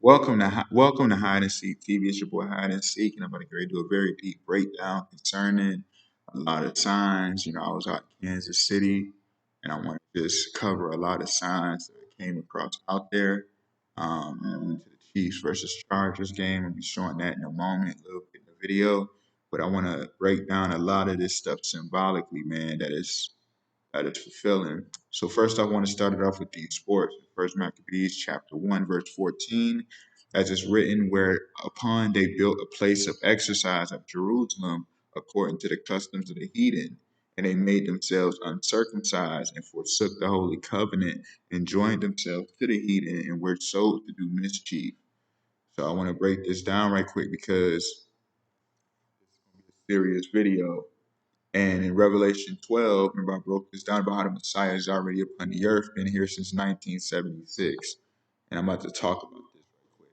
Welcome to Hide and Seek TV. It's your boy Hide and Seek, and I'm about to get ready to do a very deep breakdown concerning a lot of signs. I was out in Kansas City, and I want to just cover a lot of signs that I came across out there. And I went to the Chiefs versus Chargers game. I'll be showing that in a moment, a little bit in the video. But I want to break down a lot of this stuff symbolically, man. That is fulfilling. So first I want to start it off with these sports. First Maccabees chapter 1, verse 14. As it's written, whereupon they built a place of exercise at Jerusalem according to the customs of the heathen, and they made themselves uncircumcised and forsook the holy covenant and joined themselves to the heathen and were sold to do mischief. So I want to break this down right quick because it's a serious video. And in Revelation 12, remember I broke this down about how the Messiah is already upon the earth, been here since 1976. And I'm about to talk about this real quick.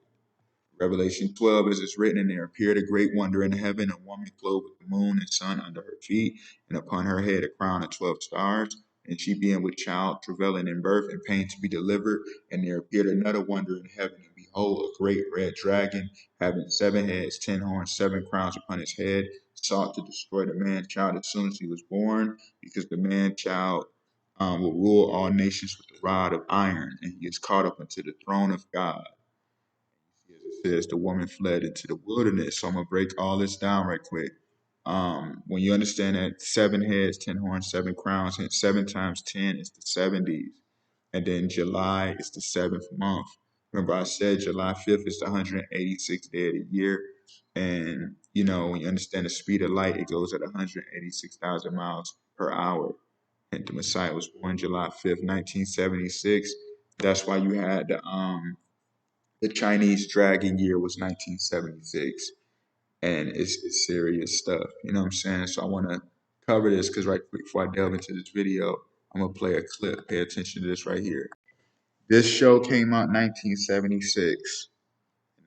Revelation 12, as it's written, and there appeared a great wonder in heaven, a woman clothed with the moon and sun under her feet, and upon her head a crown of 12 stars. And she being with child, travailing in birth, and pain to be delivered. And there appeared another wonder in heaven, and behold, a great red dragon, having 7 heads, 10 horns, 7 crowns upon his head, sought to destroy the man child as soon as he was born, because the man child will rule all nations with a rod of iron, and he is caught up unto the throne of God. As it says, the woman fled into the wilderness. So I'm gonna break all this down right quick. When you understand that 7 heads, 10 horns, 7 crowns, and 7 times 10 is the 70s, and then July is the seventh month. Remember, I said July 5th is the 186th day of the year, and when you understand the speed of light, it goes at 186,000 miles per hour. And the Messiah was born July 5th, 1976. That's why you had the Chinese Dragon year was 1976, and it's serious stuff. You know what I'm saying? So I want to cover this because right quick before I delve into this video, I'm gonna play a clip. Pay attention to this right here. This show came out 1976.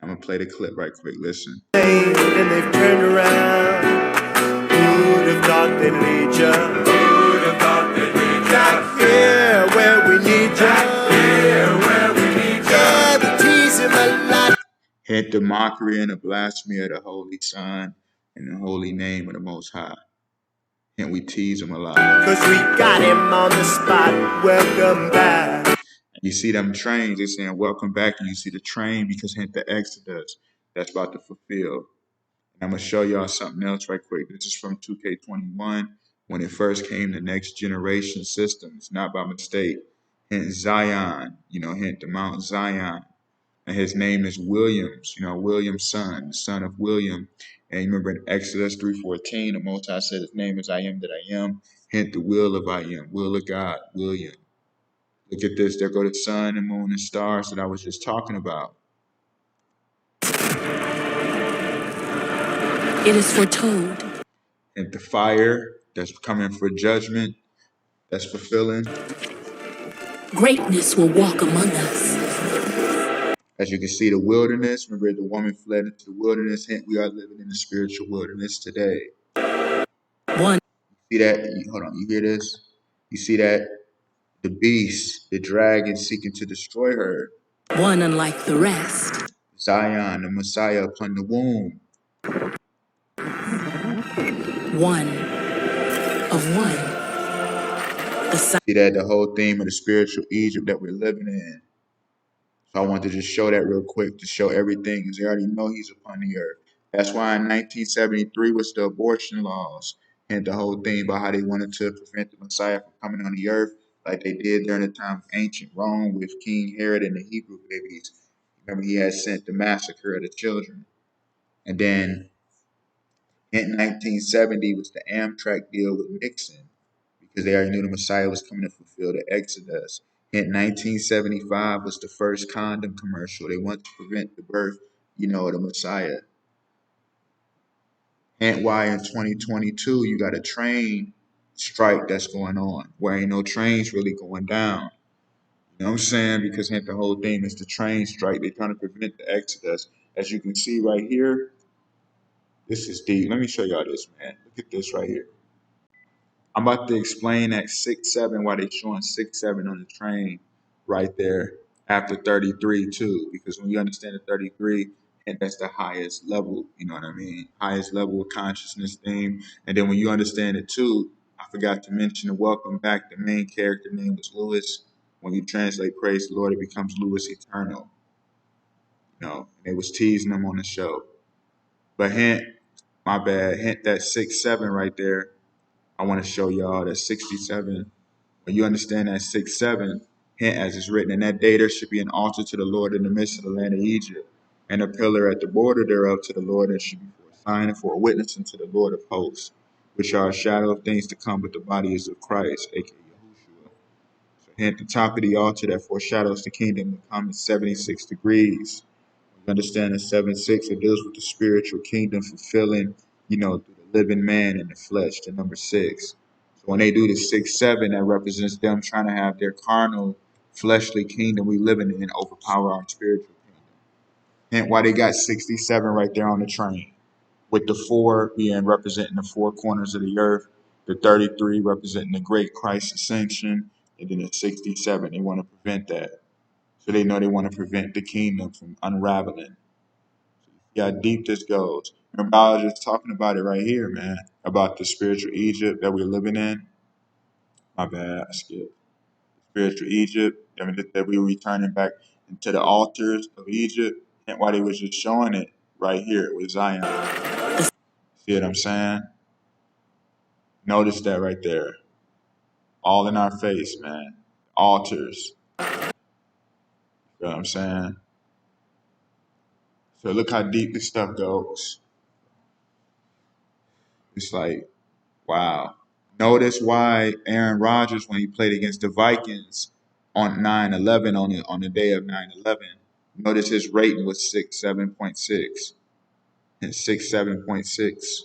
I'm gonna play the clip right quick. Listen. And they've turned around. Who'd have thought they'd lead ya? Who'd have thought they'd lead ya? Back here where we need ya. Back here where we need ya. Yeah, we tease him a lot. Hint the mockery and the blasphemy of the Holy Son and the holy name of the Most High. And we tease him a lot. Cause we got him on the spot. Welcome back. And you see them trains, they're saying welcome back, and you see the train because hint the Exodus that's about to fulfill. And I'm gonna show y'all something else right quick. This is from 2K21 when it first came to next generation systems, not by mistake. Hint Zion, hint the Mount Zion. And his name is Williams, William's son, the son of William. And you remember in Exodus 3:14, the Most High said his name is I am that I am, hint the will of I am, will of God, William. Look at this, there go the sun and moon and stars that I was just talking about. It is foretold. And the fire that's coming for judgment, that's fulfilling. Greatness will walk among us. As you can see, the wilderness, remember the woman fled into the wilderness, hint we are living in the spiritual wilderness today. One. See that? Hold on, you hear this? You see that? The beast, the dragon seeking to destroy her. One unlike the rest. Zion, the Messiah upon the womb. One of one. See that? The whole theme of the spiritual Egypt that we're living in. So I want to just show that real quick to show everything because they already know he's upon the earth. That's why in 1973 was the abortion laws and the whole thing about how they wanted to prevent the Messiah from coming on the earth like they did during the time of ancient Rome with King Herod and the Hebrew babies. Remember, he had sent the massacre of the children. And then in 1970 was the Amtrak deal with Nixon because they already knew the Messiah was coming to fulfill the Exodus. In 1975 was the first condom commercial. They wanted to prevent the birth, of the Messiah. And why in 2022 you got a train strike that's going on where ain't no trains really going down. You know what I'm saying? Because the whole thing is the train strike. They're trying to prevent the Exodus. As you can see right here, this is deep. Let me show y'all this, man. Look at this right here. I'm about to explain that 6-7, why they showing 6-7 on the train right there. after 33 too, because when you understand the 33, and that's the highest level, you know what I mean? Highest level of consciousness theme. And then when you understand it too, I forgot to mention the welcome back. The main character name was Lewis. When you translate praise the Lord, it becomes Lewis Eternal. You know, and they was teasing him on the show. But hint, my bad, hint that 6-7 right there. I want to show y'all that 67. When you understand that 6-7, hint as it's written, in that day there should be an altar to the Lord in the midst of the land of Egypt, and a pillar at the border thereof to the Lord, and should be for a sign and for a witness unto the Lord of hosts, which are a shadow of things to come, but the body is of Christ, aka Yahushua. So hint the top of the altar that foreshadows the kingdom to come is 76 degrees. You understand that 7-6, it deals with the spiritual kingdom fulfilling, through the living man in the flesh, the number 6. So when they do the 6-7, that represents them trying to have their carnal, fleshly kingdom we living in overpower our spiritual kingdom. And why they got 67 right there on the train, with the 4 being representing the 4 corners of the earth, the 33 representing the great Christ ascension, and then the 67, they want to prevent that. So they know they want to prevent the kingdom from unraveling. Yeah, how deep this goes. Remember, I was just talking about it right here, man, about the spiritual Egypt that we're living in. My bad, I skipped. Spiritual Egypt, that we were returning back into the altars of Egypt, and why they was just showing it right here with Zion. See what I'm saying? Notice that right there. All in our face, man. Altars. You know what I'm saying? So look how deep this stuff goes. It's like, wow. Notice why Aaron Rodgers, when he played against the Vikings on 9/11, on the day of 9/11, notice his rating was 7.6 and 7.6.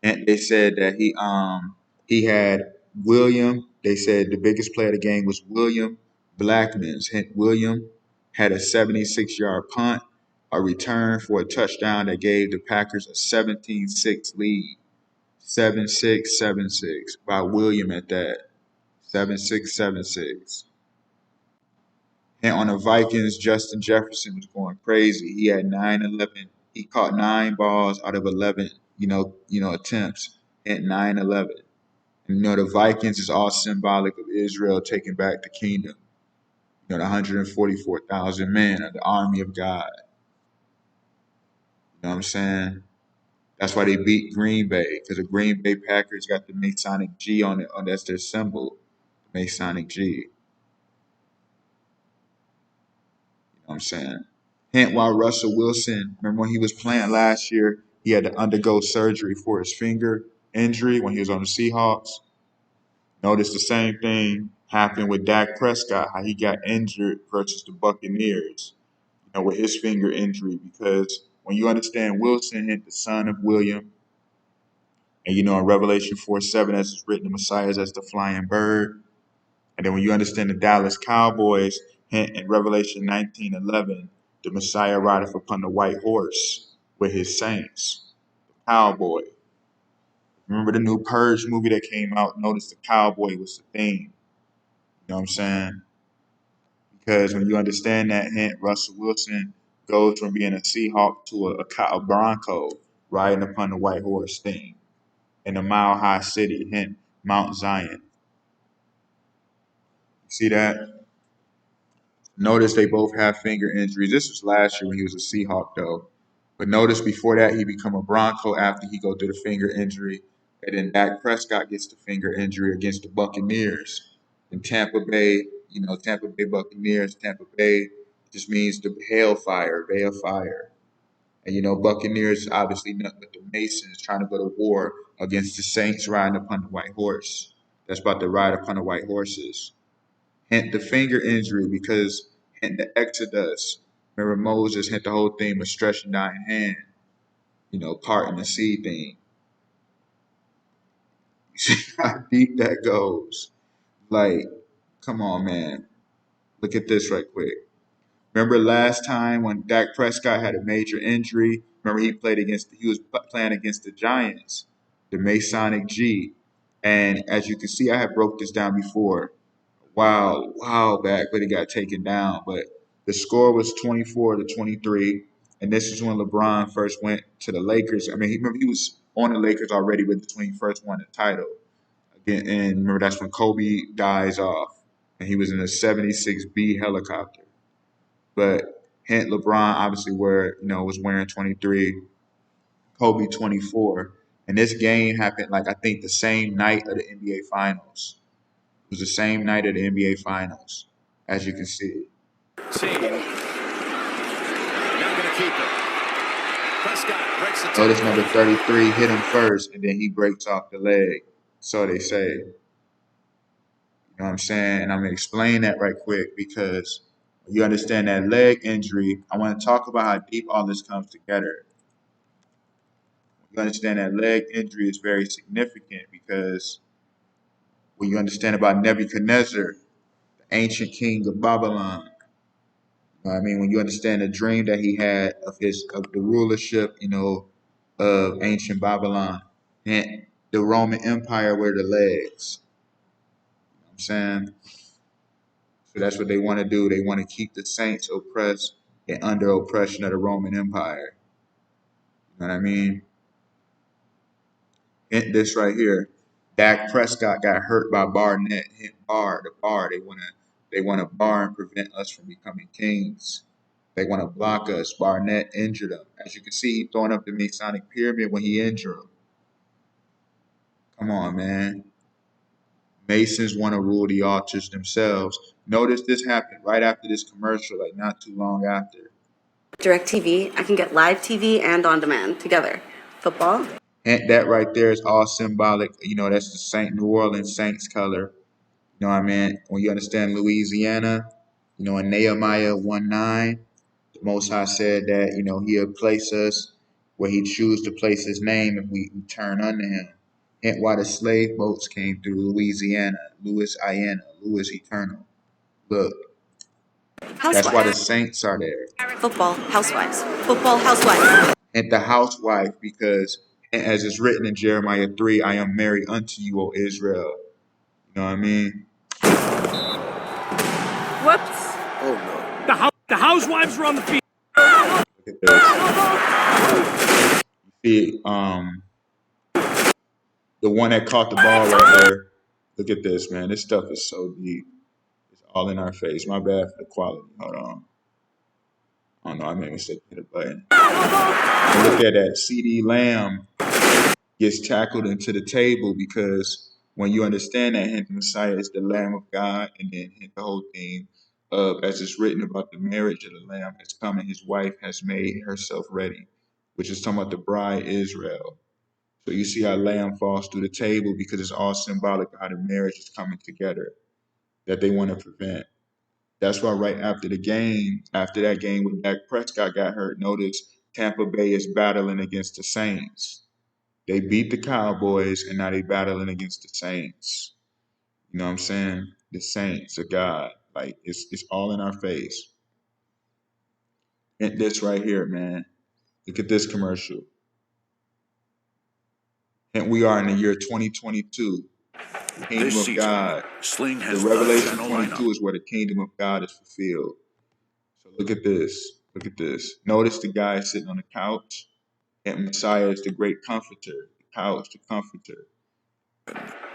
And they said that he had William. They said the biggest play of the game was William Blackman's. William had a 76-yard punt, a return for a touchdown that gave the Packers a 17-6 lead. 7-6, 7-6 by William at that. 7-6, 7-6. And on the Vikings, Justin Jefferson was going crazy. He had 9-11. He caught 9 balls out of 11, attempts at 9-11. And the Vikings is all symbolic of Israel taking back the kingdom. The 144,000 men of the army of God. You know what I'm saying? That's why they beat Green Bay, because the Green Bay Packers got the Masonic G on it. That's their symbol, Masonic G. You know what I'm saying? Hint, while Russell Wilson, remember when he was playing last year, he had to undergo surgery for his finger injury when he was on the Seahawks. Notice the same thing happened with Dak Prescott, how he got injured versus the Buccaneers, with his finger injury. Because when you understand Wilson hit the son of William, and in Revelation 4:7, as it's written, the Messiah is as the flying bird. And then when you understand the Dallas Cowboys, hint in Revelation 19:11, the Messiah rideth upon the white horse with his saints. The cowboy. Remember the new Purge movie that came out? Notice the cowboy was the theme. You know what I'm saying? Because when you understand that hint, Russell Wilson goes from being a Seahawk to a Bronco riding upon the white horse theme in a mile high city, hint, Mount Zion. See that? Notice they both have finger injuries. This was last year when he was a Seahawk, though. But notice before that, he become a Bronco after he go through the finger injury. And then Dak Prescott gets the finger injury against the Buccaneers. In Tampa Bay, Tampa Bay Buccaneers, Tampa Bay just means the hailfire, bay of fire. And, Buccaneers obviously nothing but the Masons trying to go to war against the Saints riding upon the white horse. That's about to ride upon the white horses. Hint the finger injury because hint the Exodus. Remember Moses hint the whole thing was stretching down your hand, parting the sea thing. You see how deep that goes. Like, come on, man. Look at this right quick. Remember last time when Dak Prescott had a major injury? Remember he was playing against the Giants, the Masonic G. And as you can see, I have broke this down before. while back, but it got taken down. But the score was 24-23, and this is when LeBron first went to the Lakers. I mean, remember he was on the Lakers already, but when he first won the title. Again, and remember that's when Kobe dies off, and he was in a 76B helicopter. But hint LeBron obviously was wearing 23, Kobe 24, and this game happened like I think the same night of the NBA Finals. It was the same night of the NBA Finals, as you can see. Team. Now going to keep it. Prescott breaks the Notice number 33 hit him first, and then he breaks off the leg. So they say. You know what I'm saying? And I'm going to explain that right quick because you understand that leg injury. I want to talk about how deep all this comes together. You understand that leg injury is very significant because when you understand about Nebuchadnezzar, the ancient king of Babylon, I mean, when you understand the dream that he had of the rulership, of ancient Babylon, and the Roman Empire were the legs. You know what I'm saying? So that's what they want to do. They want to keep the saints oppressed and under oppression of the Roman Empire. You know what I mean? And this right here, Dak Prescott got hurt by Barnett. Hit bar, the bar. They want to bar and prevent us from becoming kings. They want to block us. Barnett injured him. As you can see, he throwing up the Masonic pyramid when he injured him. Come on, man. Masons want to rule the altars themselves. Notice this happened right after this commercial, like not too long after. DirecTV, I can get live TV and on demand together. Football. And that right there is all symbolic. That's the New Orleans Saints color. You know what I mean? When you understand Louisiana, in Nehemiah 1:9, the Most High said that, he'll place us where he choose to place his name if we turn unto him. Hence why the slave boats came through Louisiana, Louisiana, Louis Eternal. Look, that's why the saints are there. Football housewives. Football housewives. And the housewife, because as it's written in Jeremiah 3, I am married unto you, O Israel. You know what I mean? Whoops. Oh no. The housewives are on the field. Look at this. You see, the one that caught the ball right there. Look at this, man. This stuff is so deep. It's all in our face. My bad for the quality. Hold on. I don't know. I made a mistake hit a button. And look at that. CD Lamb gets tackled into the table because when you understand that hint the Messiah is the Lamb of God, and then hint the whole thing of as it's written about the marriage of the Lamb has come and his wife has made herself ready, which is talking about the bride Israel. So you see how lamb falls through the table because it's all symbolic of how the marriage is coming together that they want to prevent. That's why right after that game when Dak Prescott got hurt, notice Tampa Bay is battling against the Saints. They beat the Cowboys and now they battling against the Saints. You know what I'm saying? The Saints of God. Like it's all in our face. And this right here, man. Look at this commercial. And we are in the year 2022. The kingdom This of season, God. Sling The has Revelation the 22 is where the kingdom of God is fulfilled. So look at this. Look at this. Notice the guy sitting on the couch. And Messiah is the great comforter. The couch, the comforter.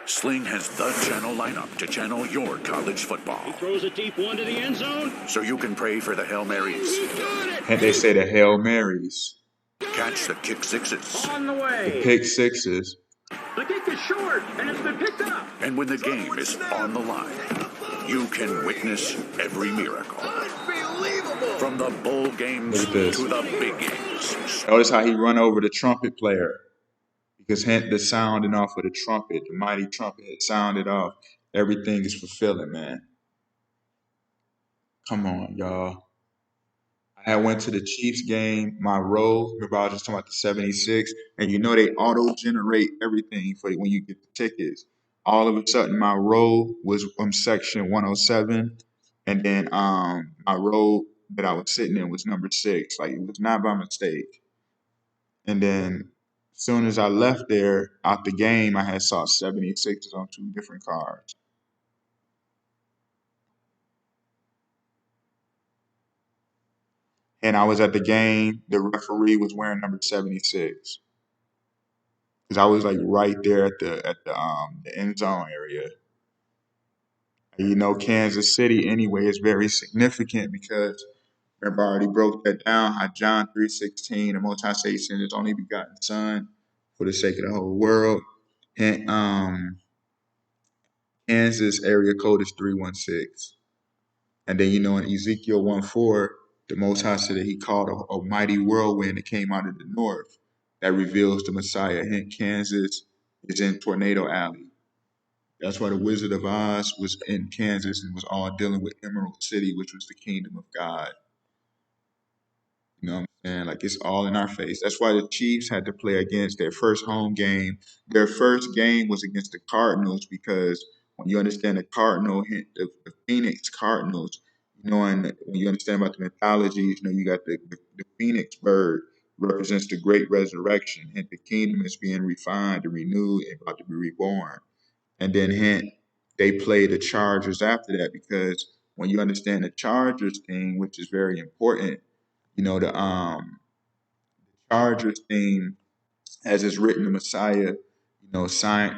Sling has the channel lineup to channel your college football. He throws a deep one to the end zone. So you can pray for the Hail Marys. And they say the Hail Marys. Catch the kick sixes. On the way. The pick sixes. The kick is short, and it's been picked up. And when the game is on the line, you can witness every miracle. Unbelievable! From the bowl games Look at this. to the big games. Notice how he run over the trumpet player. Because hence the sounding off of the trumpet, the mighty trumpet had sounded off. Everything is fulfilling, man. Come on, y'all. I went to the Chiefs game, my row. Remember, I was just talking about the 76, and they auto-generate everything for when you get the tickets. All of a sudden, my row was from section 107, and then my row that I was sitting in was number 6. Like, it was not by mistake. And then as soon as I left there, out the game, I had saw 76s on 2 different cards. and I was at the game. The referee was wearing number 76 because I was like right there at the end zone area. And, Kansas City anyway is very significant because remember I already broke that down. How John 3:16, the Most High says He sent His only begotten Son for the sake of the whole world. And Kansas area code is 316. And then in Ezekiel 1:4, the Most High said that He called a mighty whirlwind that came out of the north that reveals the Messiah. Hence, Kansas is in Tornado Alley. That's why the Wizard of Oz was in Kansas and was all dealing with Emerald City, which was the kingdom of God. You know what I'm saying? Like it's all in our face. That's why the Chiefs had to play against their first home game. Their first game was against the Cardinals because when you understand the Phoenix Cardinals, and when you understand about the mythology, you got the Phoenix bird represents the great resurrection. And the kingdom is being refined and renewed and about to be reborn. And then they play the Chargers after that because when you understand the Chargers thing, which is very important, the Chargers theme, as it's written, the Messiah,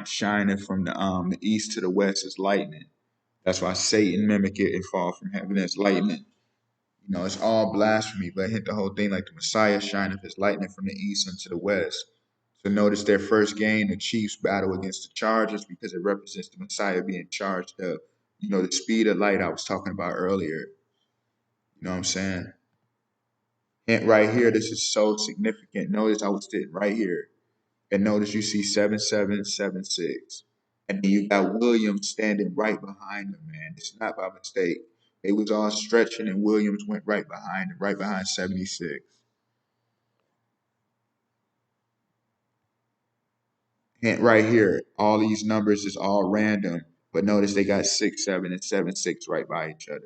shining from the east to the west is lightning. That's why Satan mimic it and fall from heaven as lightning. It's all blasphemy, but hit the whole thing like the Messiah shineth as lightning from the east unto the west. So notice their first game, the Chiefs battle against the Chargers because it represents the Messiah being charged up. The speed of light I was talking about earlier. You know what I'm saying? And right here, this is so significant. Notice I was sitting right here. And notice you see 7776. And then you got Williams standing right behind them, man. It's not by mistake. They was all stretching and Williams went right behind him, right behind 76. And right here, all these numbers is all random. But notice they got 6, 7, and 7, 6 right by each other.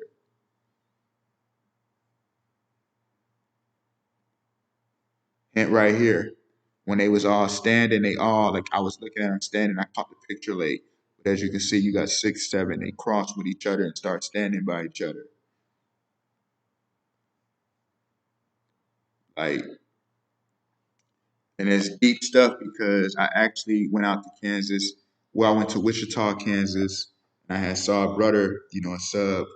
And right here, when they was all standing, they all, like I was looking at them standing, I caught the picture late. But as you can see, you got 6, 7, they cross with each other and start standing by each other. Like, and it's deep stuff because I actually went out to Kansas. Well, I went to Wichita, Kansas, and I had saw a brother, a sub,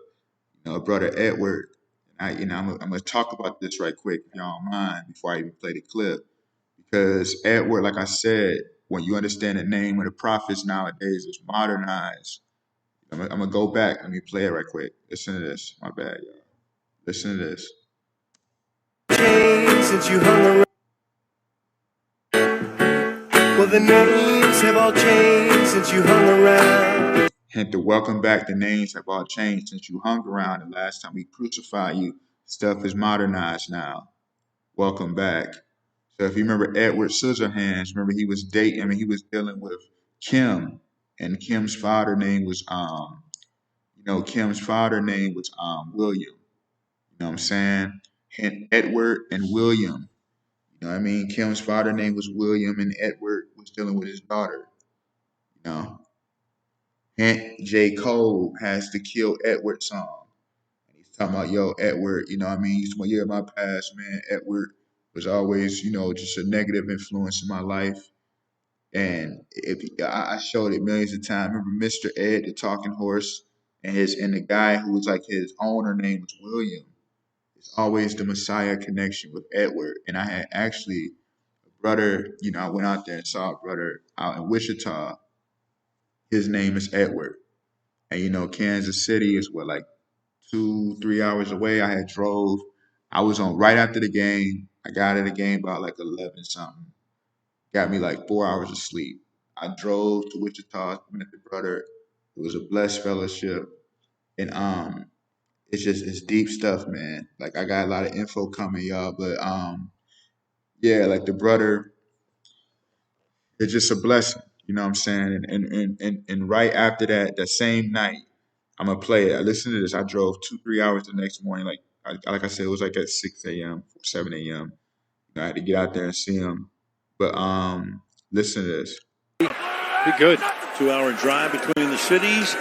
a brother Edward. And I'm gonna talk about this right quick, if y'all don't mind, before I even play the clip. Because Edward, like I said, when you understand the name of the prophets nowadays is modernized. I'm gonna go back. Let me play it right quick. Listen to this. My bad, y'all. Listen to this. Since you hung around. Well, the names have all changed since you hung around. Hint to welcome back. The names have all changed since you hung around. The last time we crucified you, stuff is modernized now. Welcome back. So if you remember Edward Scissorhands, remember he was he was dealing with Kim, and Kim's father name was William. You know what I'm saying? And Edward and William. You know what I mean? Kim's father name was William, and Edward was dealing with his daughter. You know. And J. Cole has the Kill Edward song. He's talking about, yo, Edward, you know what I mean? He's talking about, yeah, my past, man. Edward was always, just a negative influence in my life. And I showed it millions of times. Remember Mr. Ed, the talking horse, and the guy who was like his owner name was William. It's always the Messiah connection with Edward. And I had actually a brother, I went out there and saw a brother out in Wichita. His name is Edward. And Kansas City is like 2-3 hours away. I was on right after the game. I got at the game about like 11 something. Got me like 4 hours of sleep. I drove to Wichita, met the brother. It was a blessed fellowship. And it's deep stuff, man. Like I got a lot of info coming, y'all. But yeah, like the brother, it's just a blessing. You know what I'm saying? And right after that same night, I'm gonna play it. Listen to this. I drove 2-3 hours the next morning. Like I said, it was like at 6 a.m., 7 a.m. I had to get out there and see him. But listen to this. Be good. 2-hour drive between the cities.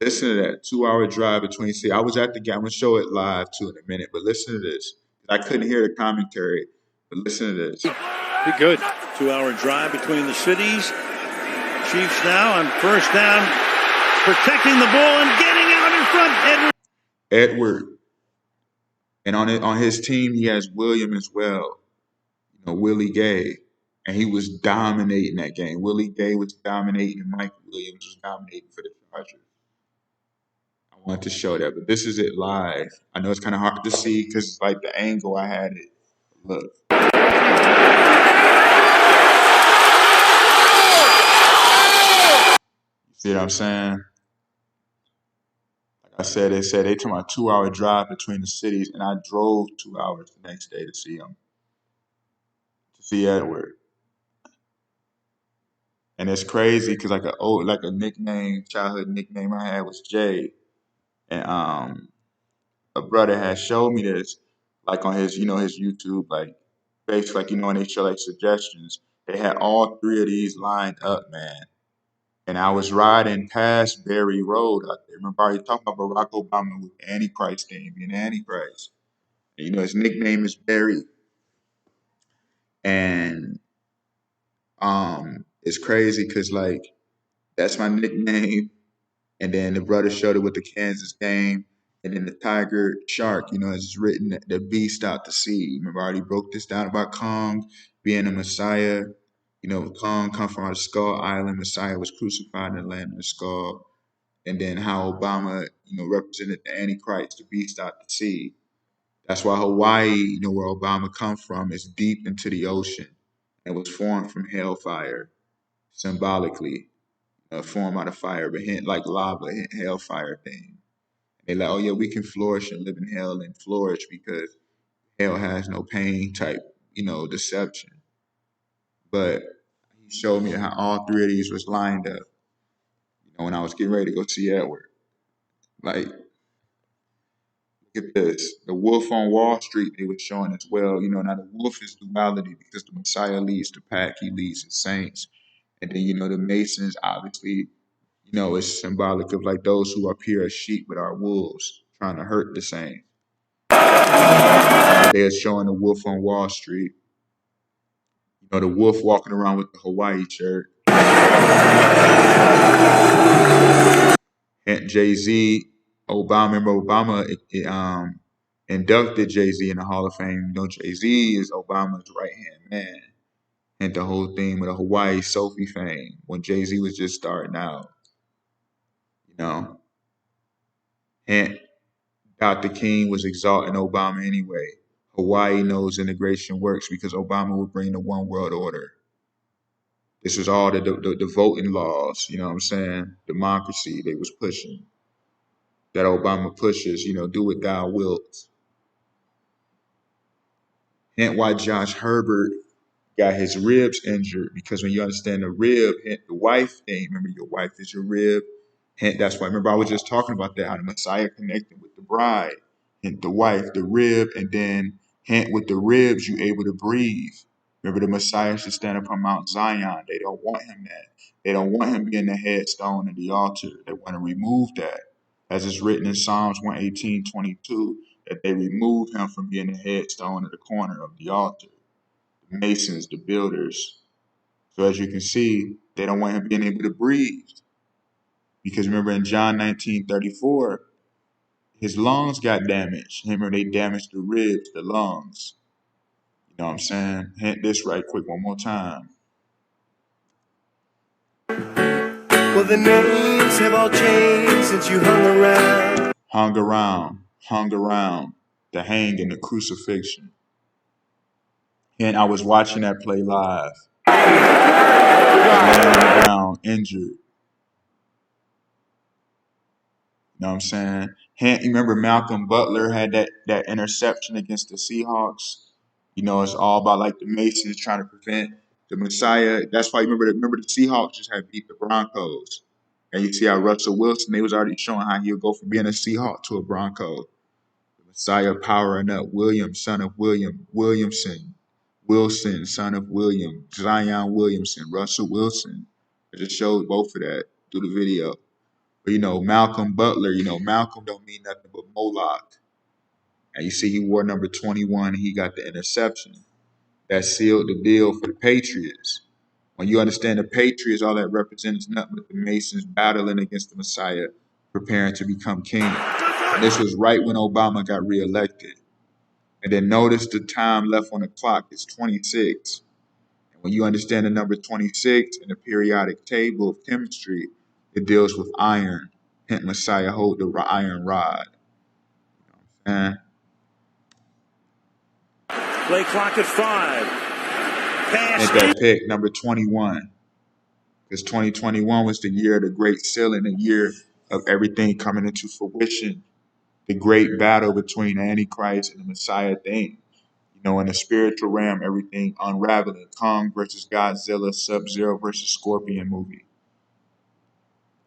Listen to that 2-hour drive between cities. I was at the game. I'm gonna show it live too in a minute. But listen to this. I couldn't hear the commentary, but listen to this. Be good. 2-hour drive between the cities. Chiefs now on first down, protecting the ball and getting out in front. Edward. And on his team, he has William as well. Willie Gay. And he was dominating that game. Willie Gay was dominating, and Mike Williams was dominating for the Chargers. I wanted to show that, but this is it live. I know it's kind of hard to see because it's like the angle I had it. Look. See what I'm saying? Like I said, they took my 2-hour drive between the cities, and I drove 2 hours the next day to see him, to see Edward. And it's crazy because like a nickname, childhood nickname I had was Jay, and a brother had showed me this, like on his his YouTube, like basically like when they show like suggestions, they had all three of these lined up, man. And I was riding past Berry Road out there. Remember, I already talked about Barack Obama with the Antichrist thing, being Antichrist. And, his nickname is Berry. And it's crazy because, like, that's my nickname. And then the brother showed it with the Kansas game. And then the tiger shark, it's written the beast out to sea. Remember, I already broke this down about Kong being a Messiah. Kong come from out of Skull Island. Messiah was crucified in the land of the skull. And then how Obama, represented the Antichrist, the beast out to sea. That's why Hawaii, where Obama come from, is deep into the ocean. It was formed from hellfire, symbolically, formed out of fire, but like lava, hellfire thing. They like, oh yeah, we can flourish and live in hell and flourish because hell has no pain type, deception. But he showed me how all three of these was lined up, when I was getting ready to go see Edward. Like, look at this. The wolf on Wall Street, they were showing as well. Now the wolf is duality because the Messiah leads the pack, he leads the saints. And then, the Masons, obviously, it's symbolic of like those who appear as sheep but are wolves, trying to hurt the saints. They're showing the wolf on Wall Street. The wolf walking around with the Hawaii shirt. And Jay-Z, remember Obama inducted Jay-Z in the Hall of Fame. Jay-Z is Obama's right-hand man. And the whole thing with the Hawaii Sophie fame when Jay-Z was just starting out. And Dr. King was exalting Obama anyway. Hawaii knows integration works because Obama would bring the one world order. This was all the voting laws, what I'm saying? Democracy they was pushing. That Obama pushes, do what thou wilt. Hence why Josh Herbert got his ribs injured, because when you understand the rib, the wife thing, remember your wife is your rib. And that's why, remember I was just talking about that, how the Messiah connected with the bride, and the wife, the rib, and then with the ribs, you able to breathe. Remember the Messiah should stand up on Mount Zion. They don't want him that. They don't want him being the headstone and the altar. They want to remove that. As it's written in Psalms 118:22, that they remove him from being the headstone at the corner of the altar. The masons, the builders. So as you can see, they don't want him being able to breathe. Because remember in John 19:34, his lungs got damaged. Remember they damaged the ribs, the lungs. You know what I'm saying? Hit this right quick one more time. Well, the names have all changed since you hung around. Hung around. The hang and the crucifixion. And I was watching that play live. Laying on the ground, injured. You know what I'm saying? You remember Malcolm Butler had that interception against the Seahawks? It's all about like the Masons trying to prevent the Messiah. That's why remember the Seahawks just had beat the Broncos. And you see how Russell Wilson, they was already showing how he would go from being a Seahawk to a Bronco. The Messiah powering up William, son of Williamson, Wilson, son of William, Zion Williamson, Russell Wilson. I just showed both of that through the video. But Malcolm Butler, Malcolm don't mean nothing but Moloch. And you see he wore number 21 and he got the interception. That sealed the deal for the Patriots. When you understand the Patriots, all that represents nothing but the Masons battling against the Messiah, preparing to become king. And this was right when Obama got reelected. And then notice the time left on the clock is 26. And when you understand the number 26 in the periodic table of chemistry, it deals with iron. Hence, Messiah hold the iron rod. And Play clock at 5. Pass. that pick, number 21. Because 2021 was the year of the great sealing, the year of everything coming into fruition. The great battle between Antichrist and the Messiah thing. You know, in the spiritual realm, everything unraveling. Kong versus Godzilla, Sub-Zero versus Scorpion movie.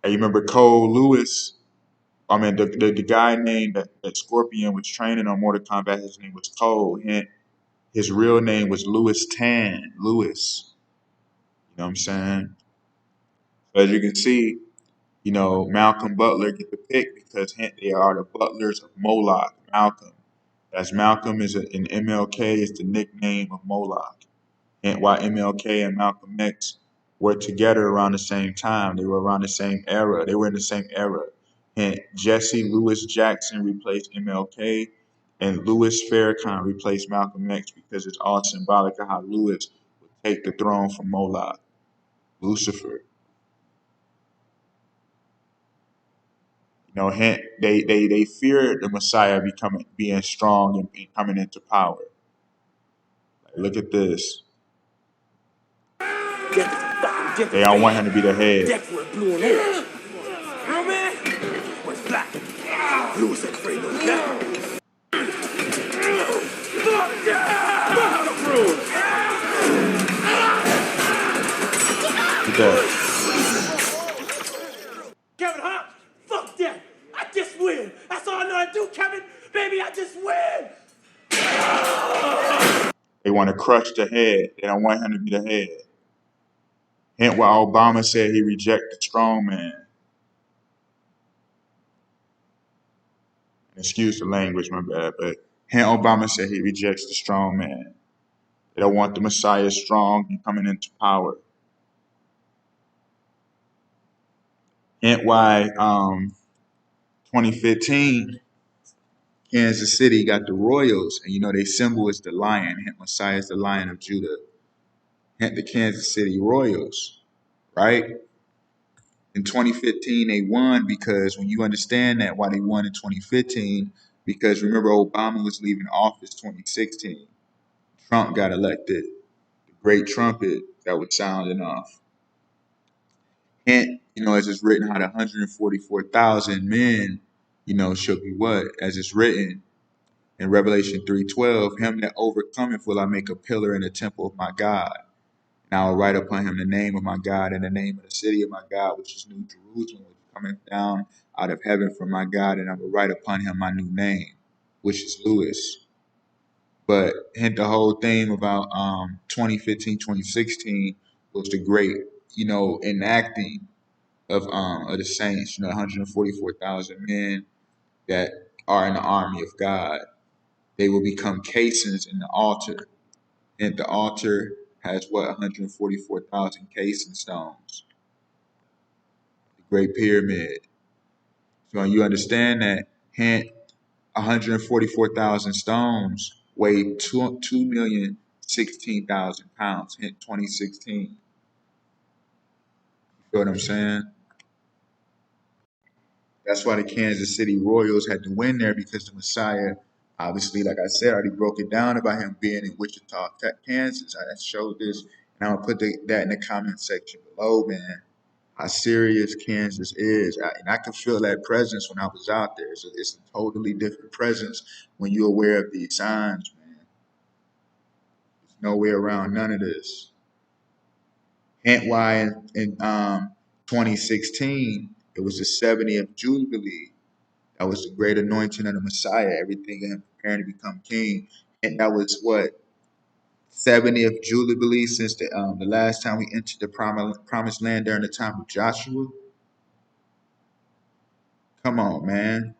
And you remember Cole Lewis? I mean, the guy named that Scorpion was training on Mortal Kombat, his name was Cole. His real name was Louis Tan. Lewis. You know what I'm saying? So as you can see, you know, Malcolm Butler get the pick because they are the butlers of Moloch. Malcolm. As Malcolm is in MLK is the nickname of Moloch. And why MLK and Malcolm X were together around the same time. They were around the same era. They were in the same era. And Jesse Louis Jackson replaced MLK, and Louis Farrakhan replaced Malcolm X because it's all symbolic of how Louis would take the throne from Moloch, Lucifer. You know, they feared the Messiah being strong and coming into power. Like, look at this. They don't want him to be the head. Look at that. Kevin Hart, fuck that. I just win. That's all I know how to do, Kevin. Baby, I just win. They want to crush the head. They don't want him to be the head. Hence why Obama said he rejected strong man. Excuse the language, my bad, but hence Obama said he rejects the strong man. They don't want the Messiah strong and coming into power. Hence why 2015, Kansas City got the Royals, and you know their symbol is the lion. Hence Messiah is the Lion of Judah. Hence the Kansas City Royals, right? In 2015, they won because when you understand that, why they won in 2015, because remember Obama was leaving office 2016. Trump got elected, the great trumpet that was sounding off. Hence, you know, as it's written, how the 144,000 men, you know, shall be what? As it's written in Revelation 3:12, him that overcometh will I make a pillar in the temple of my God. And I will write upon him the name of my God and the name of the city of my God, which is New Jerusalem, which is coming down out of heaven from my God. And I will write upon him my new name, which is Louis. But hint the whole theme about 2015, 2016 was the great, you know, enacting of the saints, you know, 144,000 men that are in the army of God. They will become casings in the altar. And the altar has what, 144,000 casing stones. The Great Pyramid. So when you understand that, hint 144,000 stones weighed 2,016,000 pounds. Hint 2016. You feel what I'm saying? That's why the Kansas City Royals had to win there, because the Messiah, obviously, like I said, I already broke it down about him being in Wichita, Kansas. I showed this, and I'm going to put that in the comment section below, man. How serious Kansas is. And I could feel that presence when I was out there. So it's a totally different presence when you're aware of these signs, man. There's no way around none of this. Hence why in 2016, it was the 70th Jubilee. That was the great anointing of the Messiah, everything in him preparing to become king. And that was what? 70th Jubilee since the last time we entered the promised land during the time of Joshua. Come on, man.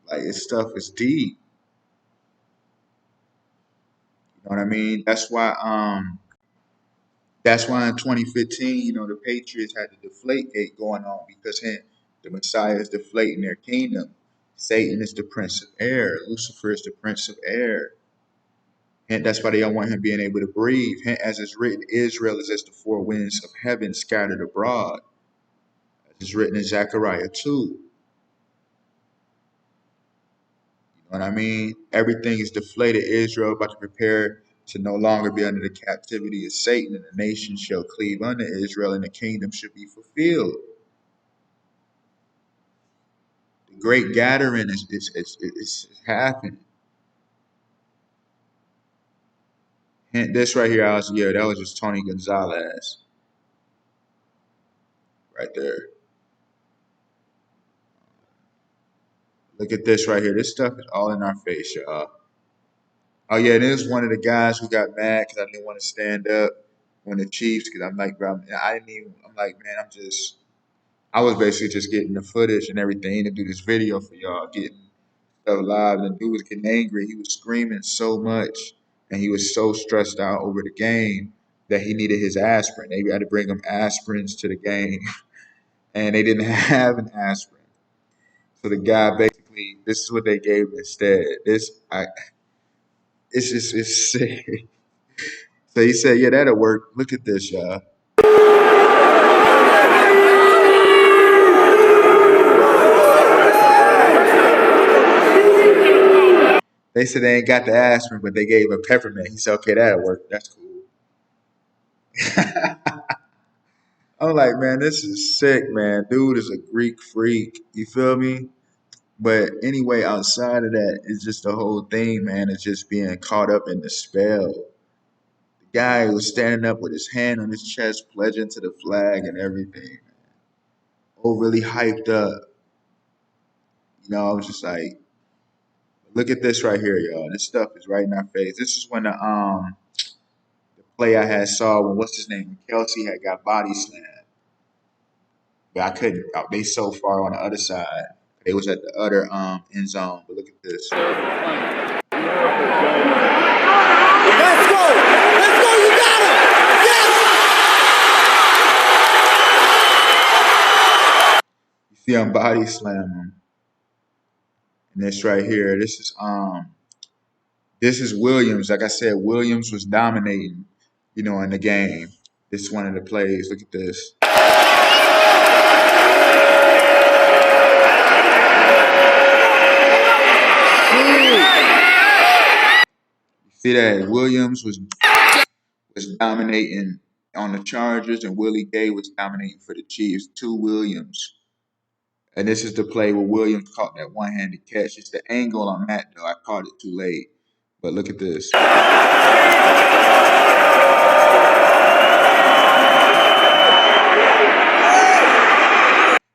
Like this stuff is deep. You know what I mean? That's why in 2015, the Patriots had the deflate gate going on because the Messiah is deflating their kingdom. Satan is the prince of air. Lucifer is the prince of air. And that's why they don't want him being able to breathe. And as it's written, Israel is as the four winds of heaven scattered abroad. As it's written in Zechariah 2. You know what I mean? Everything is deflated. Israel about to prepare to no longer be under the captivity of Satan, and the nation shall cleave unto Israel, and the kingdom should be fulfilled. The great gathering is happening. And this right here, that was just Tony Gonzalez right there. Look at this right here. This stuff is all in our face, y'all. Oh yeah, this is one of the guys who got mad because I didn't want to stand up when the Chiefs. Because I'm like, bro, I didn't even. I'm like, man, I was basically just getting the footage and everything to do this video for y'all, getting stuff live. And the dude was getting angry. He was screaming so much, and he was so stressed out over the game that he needed his aspirin. They had to bring him aspirins to the game, and they didn't have an aspirin. So the guy basically, this is what they gave him instead. It's sick. So he said, yeah, that'll work. Look at this, y'all. They said they ain't got the aspirin, but they gave him peppermint. He said, okay, that'll work. That's cool. I'm like, man, this is sick, man. Dude is a Greek freak. You feel me? But anyway, outside of that, it's just the whole thing, man. It's just being caught up in the spell. The guy was standing up with his hand on his chest, pledging to the flag and everything. Overly hyped up. I was just like, look at this right here, y'all. This stuff is right in our face. This is when the play I had saw when what's his name? Kelsey had got body slammed. But I couldn't. They so far on the other side. They was at the other end zone. But look at this. Let's go! Let's go! You got him! Yes! You see him body slam him. And this right here, this is Williams. Like I said, Williams was dominating, in the game. This is one of the plays. Look at this. You see that Williams was dominating on the Chargers, and Willie Gay was dominating for the Chiefs. Two Williams. And this is the play where Williams caught that one-handed catch. It's the angle on that, though. I caught it too late. But look at this.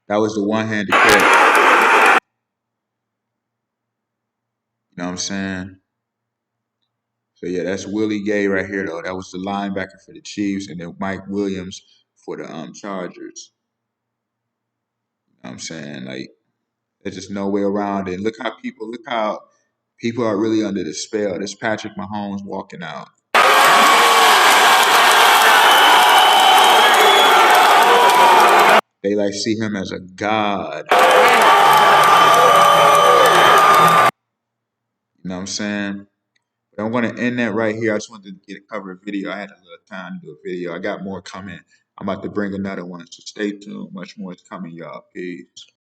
That was the one-handed catch. You know what I'm saying? So, yeah, that's Willie Gay right here, though. That was the linebacker for the Chiefs, and then Mike Williams for the Chargers. You know what I'm saying? Like, there's just no way around it. Look how people are really under the spell. This Patrick Mahomes walking out. They see him as a god. You know what I'm saying? But I'm going to end that right here. I just wanted to cover a video. I had a little time to do a video. I got more coming. I'm about to bring another one, so stay tuned. Much more is coming, y'all. Peace.